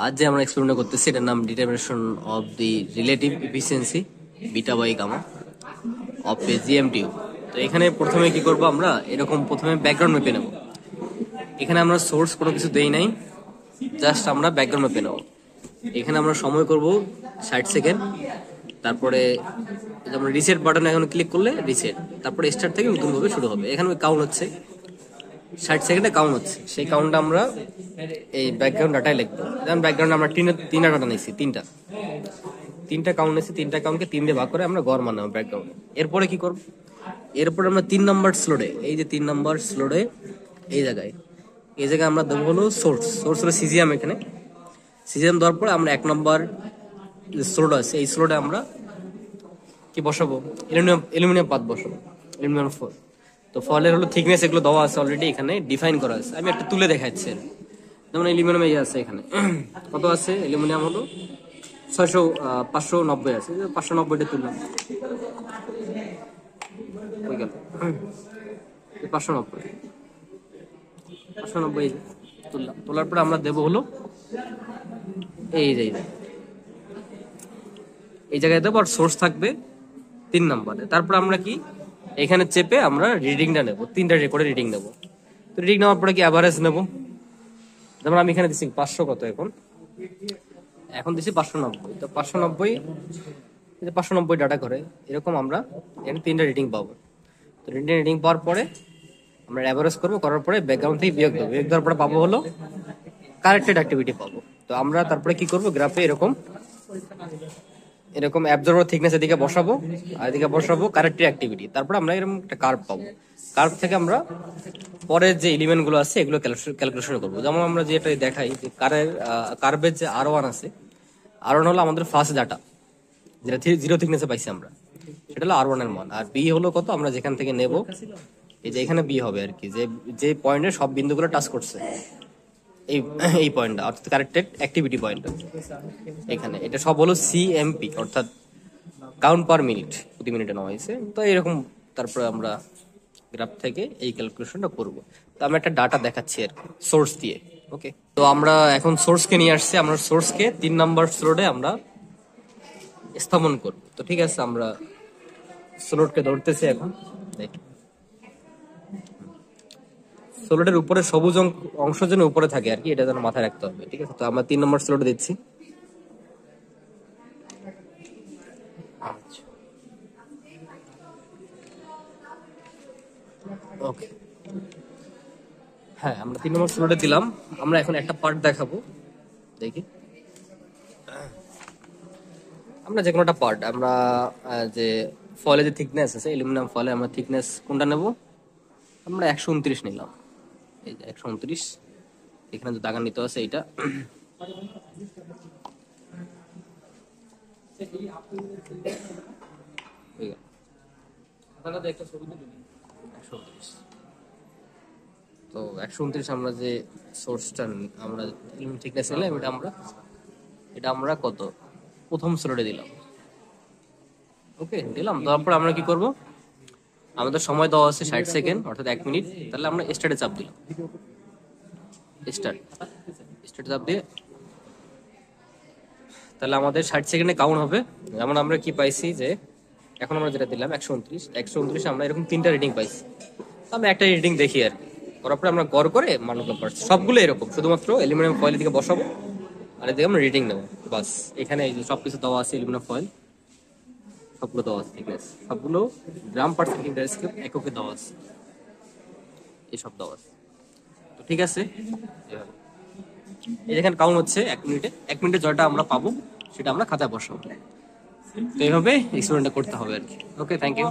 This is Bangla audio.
আজ যে আমরা এক্সপেরিমেন্ট করতেছি এটার নাম determination of the relative efficiency beta by gamma of a G M tube. তো এখানে প্রথমে কি করব, আমরা এরকম প্রথমে ব্যাকগ্রাউন্ড মেপে নেব। এখানে আমরা সোর্স কোনো কিছু দেই নাই, জাস্ট আমরা ব্যাকগ্রাউন্ড মেপে নেব। এখানে আমরা সময় করব 60 সেকেন্ড। তারপরে আমরা রিসেট বাটনে এখন ক্লিক করলে রিসেট, তারপরে স্টার্ট থেকে নতুনভাবে শুরু হবে। এখানে কাউন্ট হচ্ছে 60 সেকেন্ডে কাউন্ট হচ্ছে, সেই কাউন্টটা আমরা এই ব্যাকগ্রাউন্ড ডাটায় লিখবো। যেমন ব্যাকগ্রাউন্ড আমরা তিনটা ডাটা নিয়েছি, তিনটা কাউন্ট নিয়েছি, তিনটা কাউন্টকে 3 দিয়ে ভাগ করে আমরা গড় মানলাম ব্যাকগ্রাউন্ডে। এরপরে কি করব, এরপরে আমরা 3 নম্বর স্লোডে, এই যে 3 নম্বর স্লোডে এই জায়গায় আমরা দেবো হলো সোর্স হলো সিজিএম। এখানে সিজিএম দেওয়ার পরে আমরা 1 নম্বর স্লোড আছে, এই স্লোডে আমরা কি বসাবো, অ্যালুমিনিয়াম পাত বসাবো, অ্যালুমিনিয়াম ফয়েল। তো ফয়েলের হলো থিকনেস এগুলো দেওয়া আছে অলরেডি, এখানে ডিফাইন করা আছে। আমি একটা তুলে দেখাচ্ছি। যেমন অ্যালুমিনিয়াম এই আছে, এখানে কত আছে, অ্যালুমিনিয়াম হলো 590 আছে, 590টা তুললাম, হয়ে গেল 590 তুললাম। তোলার পরে আমরা দেবো হলো এই জায়গায় দেবো, আর সোর্স থাকবে 3 নম্বরে। তারপর আমরা কি এখানে চেপে আমরা রিডিংটা নেবো, 3টা রেকর্ডে রিডিং নেবো। তো রিডিং নেওয়ার পরে কি অ্যাভারেজ নেবো। যেমন আমি এখানে দিচ্ছি 500, কত এখন দিচ্ছি 590। তো 590 ডাটা করে এরকম আমরা এখানে 3টা রিডিং পাবো। তো রিডিং পাওয়ার পরে আমরা অ্যাভারেজ করবো, করার পরে ব্যাকগ্রাউন্ড থেকে বিয়োগ দেবো, বিয়োগ দেওয়ার পরে পাবো হলো কারেক্টেড অ্যাক্টিভিটি পাবো। তো আমরা তারপরে কি করবো, গ্রাফে এরকম অ্যাবজর্ভার থিকনেস এদিকে বসাবো, আর এদিকে বসাবো কারেক্টেড অ্যাক্টিভিটি। তারপর আমরা এরকম একটা কার্ভ পাবো। কার্ভ থেকে আমরা পরের যে এলিমেন্ট গুলো আছে এগুলো ক্যালকুলেশন করবো। যেমন আমরা যেটা দেখাই যে কার্ভের যে R1 আছে, R1 হলো আমাদের ফার্স্ট ডাটা, যেটা 0 থিকনেসে পাইছি আমরা, সেটা হলো R1 এর মান। আর বি হলো কত, আমরা যেখান থেকে নেব, এই যে এখানে বি হবে আর কি, যে পয়েন্টে সব বিন্দুগুলো টাচ করছে, এই পয়েন্টটা অর্থাৎ কারেক্টেড অ্যাক্টিভিটি পয়েন্ট এখানে। এটা সব হলো সিএমপি, অর্থাৎ কাউন্ট পার মিনিট, প্রতি মিনিটে নেওয়া হয়েছে। তো এরকম তারপরে আমরা গ্রাফ থেকে এই ক্যালকুলেশনটা করব। তো আমি একটা ডাটা দেখাচ্ছি আর সোর্স দিয়ে। ওকে, তো আমরা এখন সোর্সকে নিয়ে আসছি, আমরা সোর্সকে 3 নম্বর স্লোডে আমরা স্থাপন করব। তো ঠিক আছে, আমরা স্লোডকে ধরতেছি এখন। দেখি সোলোডের উপরে সবুজ অংশ যেন উপরে থাকে আর কি, এটা যেন মাথায় রাখতে হবে। ঠিক আছে, তো আমরা 3 নম্বর স্লোডে দিচ্ছি। ওকে, হ্যাঁ আমরা 3 নম্বর স্লোডে দিলাম। আমরা এখন একটা পার্ট দেখাবো, দেখি আমরা যে কোনো একটা পার্ট, আমরা যে ফলে যে থিকনেস আছে, অ্যালুমিনিয়াম ফলে আমরা থিকনেস কোনটা নেব, আমরা 129 নিলাম। এই যে 129, এখানে যে দাগান্বিত আছে এইটা। তো 129 আমরা যে সোর্সটা আমরা থিকনেস নিলাম, এটা আমরা কত প্রথম স্লোডে দিলাম। ওকে, দিলাম। তারপর আমরা কি করব, আমাদের সময় দেওয়া আছে 60 সেকেন্ড, অর্থাৎ 1 মিনিট। তাহলে আমরা স্টার্টে চাপ দিলাম, স্টার্ট চাপ দিয়ে তাহলে আমাদের 60 সেকেন্ডে কাউন্ট হবে। যেমন আমরা কি পাইছি, যে এখন আমরা যেটা দিলাম 129 আমরা এরকম 3টা রিডিং পাইছি। আমরা একটা রিডিং দেখি আর কি, করার পরে আমরা গড় করে মানগুলো পাচ্ছি। সবগুলো এরকম, শুধুমাত্র অ্যালুমিনিয়াম ফয়েল দিকে বসাবো আর এদিকে আমরা রিডিং নেবো, বাস। এখানে সবকিছু দেওয়া আছে, অ্যালুমিনিয়াম ফয়েল সবগুলো দেওয়া আছে, ঠিক আছে, সবগুলো গ্রাম পার সেন্টিমিটার স্কয়ার এককে দেওয়া আছে, এইসব দেওয়া আছে। তো ঠিক আছে, এই যেখানে কাউন্ট হচ্ছে 1 মিনিটে জয়টা আমরা পাবো সেটা আমরা খাতায় বসাবো। তো এইভাবে এক্সপেরিমেন্টটা করতে হবে আর কি। ওকে, থ্যাংক ইউ।